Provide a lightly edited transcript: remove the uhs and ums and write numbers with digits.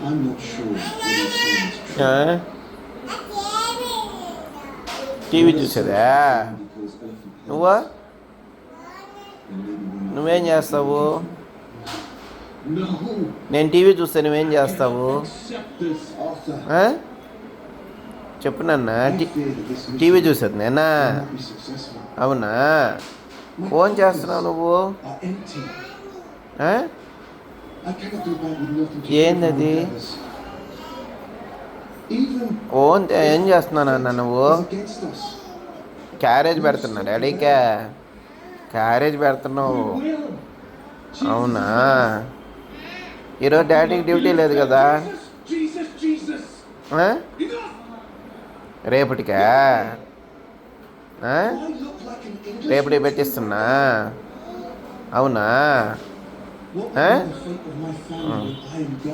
I'm not sure what he's saying is true. TV Another చూసేదా? social thing he calls earthly నువ్వా? planets. And maybe we're not నువ్వేం ready to చేస్తావు? No. నేను TV చూస్తే నువ్వేం I చేస్తావు? cannot accept this, Arthur. ఆ? చెప్పు నాన్న. I fear that this TV mission చూసేది నేనా? will not be successful. అవునా? My ఫోన్ pockets చేస్తున్నావు నువ్వు? are empty. ఆ? I cannot go back with nothing to ఏందది? prove my endeavors. Even phone ఏం చేస్తున్నావు నాన్న నువ్వు? is against us. క్యారేజ్ పెడుతున్నా డాడీకే. క్యారేజ్ పెడుతున్నావు. We will. Jesus అవునా? is with ఈరోజు us. డాడీకి డ్యూటీ లేదు కదా? Jesus, Jesus. ఆ? Enough. రేపటికా? ఆ? I look like an English రేపటికి పెట్టిస్తున్నా. అవునా? What Huh? will be the fate of my family when I am gone?